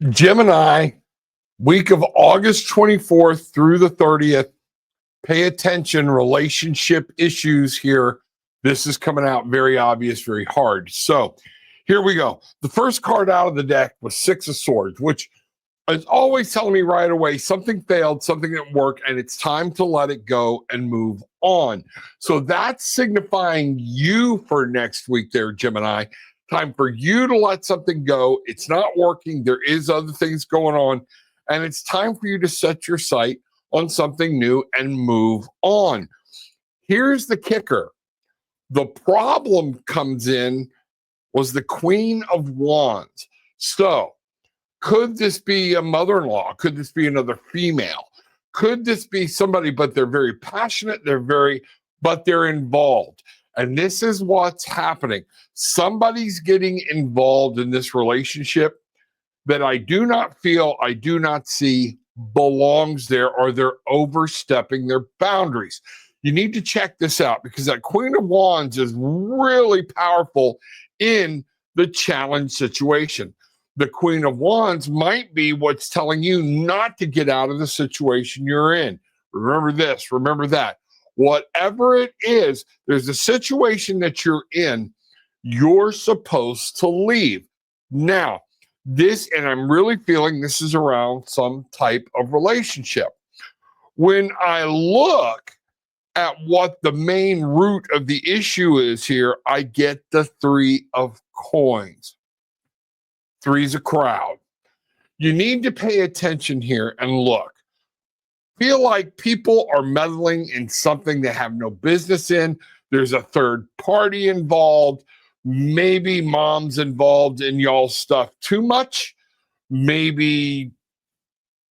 Gemini, week of August 24th through the 30th. Pay attention, relationship issues here. This is coming out very obvious, very hard. So here we go. The first card out of the deck was Six of Swords, which is always telling me right away something failed, something didn't work, and it's time to let it go and move on. So that's signifying you for next week there, Gemini. Time for you to let something go. It's not working. There is other things going on, and it's time for you to set your sight on something new and move on. Here's the kicker. The problem comes in was the Queen of Wands. So could this be a mother-in-law? Could this be another female? Could this be somebody, but they're very passionate, but they're involved. And this is what's happening. Somebody's getting involved in this relationship that I do not see belongs there, or they're overstepping their boundaries. You need to check this out because that Queen of Wands is really powerful in the challenge situation. The Queen of Wands might be what's telling you not to get out of the situation you're in. Remember this, remember that. Whatever it is, there's a situation that you're in, you're supposed to leave. Now, and I'm really feeling this is around some type of relationship. When I look at what the main root of the issue is here, I get the Three of Coins. Three's a crowd. You need to pay attention here and look. Feel like people are meddling in something they have no business in. There's a third party involved. Maybe mom's involved in y'all's stuff too much. Maybe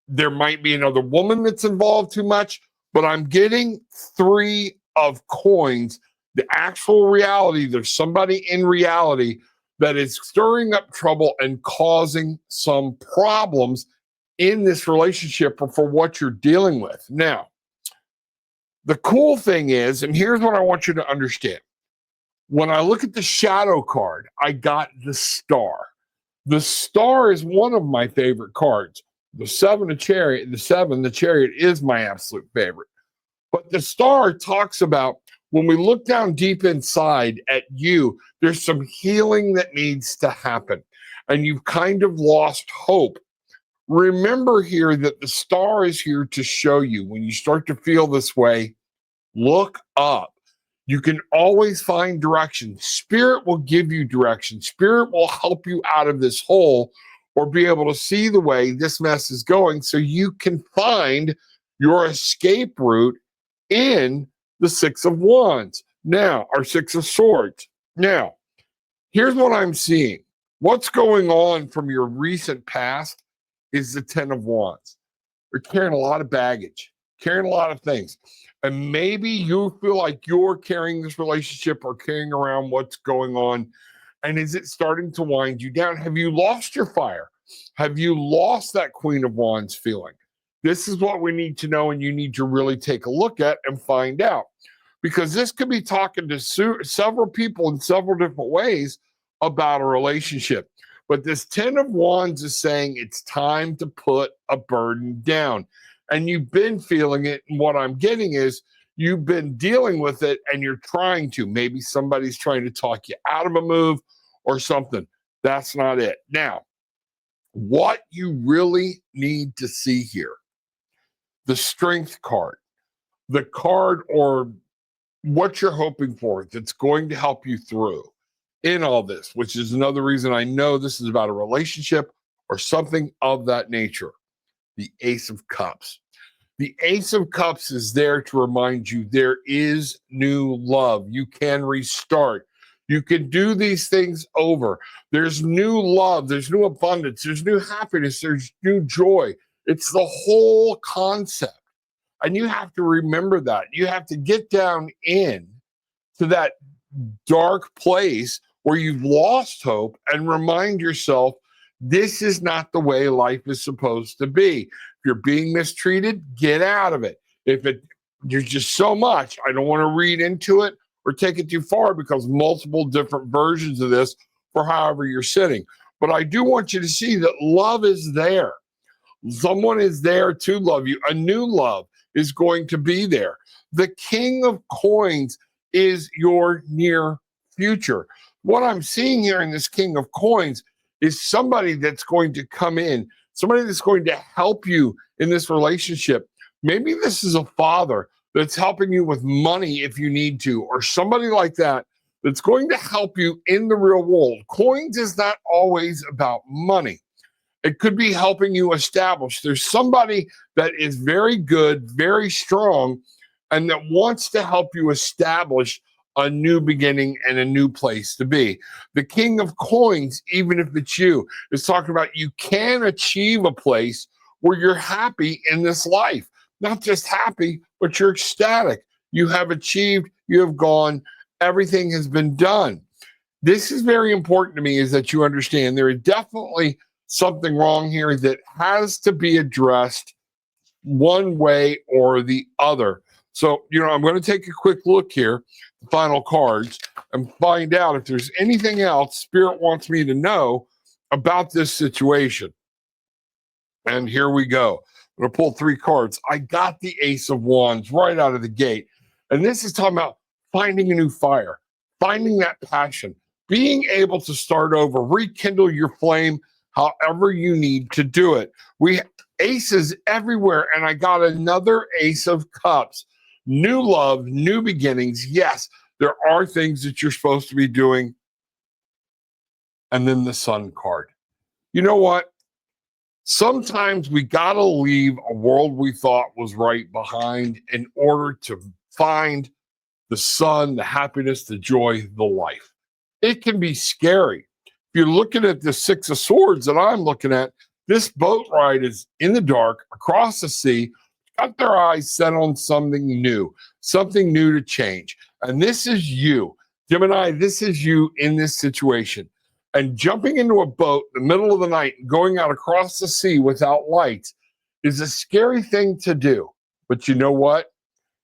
there might be another woman that's involved too much. But I'm getting Three of Coins. The actual reality, there's somebody in reality that is stirring up trouble and causing some problems in this relationship for what you're dealing with. Now, the cool thing is, and here's what I want you to understand. When I look at the shadow card, I got the Star. The Star is one of my favorite cards. The Chariot is my absolute favorite. But the Star talks about when we look down deep inside at you, there's some healing that needs to happen. And you've kind of lost hope. Remember here that the Star is here to show you when you start to feel this way, look up. You can always find direction. Spirit will give you direction. Spirit will help you out of this hole or be able to see the way this mess is going so you can find your escape route in the Six of Wands. Now, or Six of Swords. Now, here's what I'm seeing. What's going on from your recent past is the Ten of Wands. You're carrying a lot of baggage, carrying a lot of things. And maybe you feel like you're carrying this relationship or carrying around what's going on. And is it starting to wind you down? Have you lost your fire? Have you lost that Queen of Wands feeling? This is what we need to know, and you need to really take a look at and find out. Because this could be talking to several people in several different ways about a relationship. But this Ten of Wands is saying it's time to put a burden down. And you've been feeling it. And what I'm getting is you've been dealing with it and you're trying to. Maybe somebody's trying to talk you out of a move or something. That's not it. Now, what you really need to see here, the Strength card, the card or what you're hoping for that's going to help you through in all this, which is another reason I know this is about a relationship or something of that nature. The Ace of Cups. The Ace of Cups is there to remind you there is new love. You can restart. You can do these things over. There's new love. There's new abundance. There's new happiness. There's new joy. It's the whole concept. And you have to remember that. You have to get down in to that dark place where you've lost hope and remind yourself this is not the way life is supposed to be. If you're being mistreated, get out of it. There's just so much, I don't want to read into it or take it too far because multiple different versions of this for however you're sitting. But I do want you to see that love is there. Someone is there to love you. A new love is going to be there. The King of Coins is your near future. What I'm seeing here in this King of Coins is somebody that's going to come in, somebody that's going to help you in this relationship. Maybe this is a father that's helping you with money if you need to, or somebody like that that's going to help you in the real world. Coins is not always about money. It could be helping you establish. There's somebody that is very good, very strong, and that wants to help you establish a new beginning and a new place to be. The King of Coins, even if it's you, is talking about you can achieve a place where you're happy in this life. Not just happy, but you're ecstatic. You have achieved, you have gone, everything has been done. This is very important to me, is that you understand there is definitely something wrong here that has to be addressed one way or the other. So, I'm going to take a quick look here, the final cards, and find out if there's anything else Spirit wants me to know about this situation. And here we go. I'm going to pull 3 cards. I got the Ace of Wands right out of the gate. And this is talking about finding a new fire, finding that passion, being able to start over, rekindle your flame however you need to do it. We aces everywhere, and I got another Ace of Cups. New love, new beginnings. Yes, there are things that you're supposed to be doing. And then the Sun card. You know what? Sometimes we got to leave a world we thought was right behind in order to find the sun, the happiness, the joy, the life. It can be scary. If you're looking at the 6 of Swords that I'm looking at, this boat ride is in the dark, across the sea, got their eyes set on something new to change. And this is you. Gemini, this is you in this situation. And jumping into a boat in the middle of the night, going out across the sea without lights is a scary thing to do. But you know what?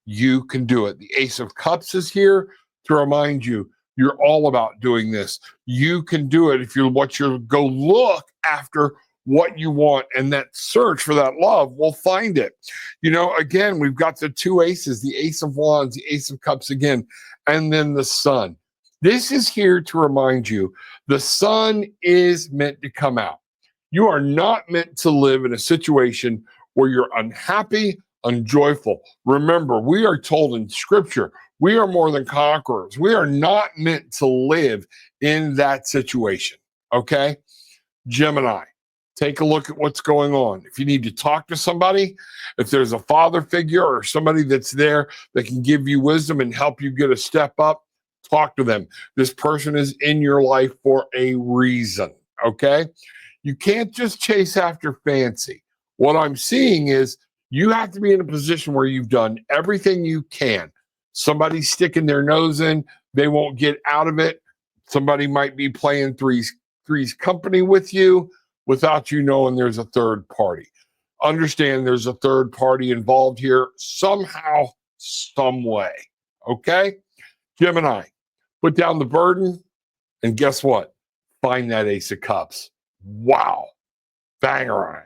You can do it. The Ace of Cups is here to remind you you're all about doing this. You can do it if you go look after what you want, and that search for that love will find it. Again, we've got the 2 aces, the Ace of Wands, the Ace of Cups again, and then the Sun. This is here to remind you the sun is meant to come out. You are not meant to live in a situation where you're unhappy, unjoyful. Remember, we are told in Scripture, we are more than conquerors. We are not meant to live in that situation. Okay? Gemini, take a look at what's going on. If you need to talk to somebody, if there's a father figure or somebody that's there that can give you wisdom and help you get a step up, talk to them. This person is in your life for a reason, okay? You can't just chase after fancy. What I'm seeing is you have to be in a position where you've done everything you can. Somebody's sticking their nose in, they won't get out of it. Somebody might be playing three's company with you without you knowing there's a third party. Understand there's a third party involved here somehow, some way, okay? Gemini, put down the burden, and guess what? Find that Ace of Cups. Wow. Bangerang.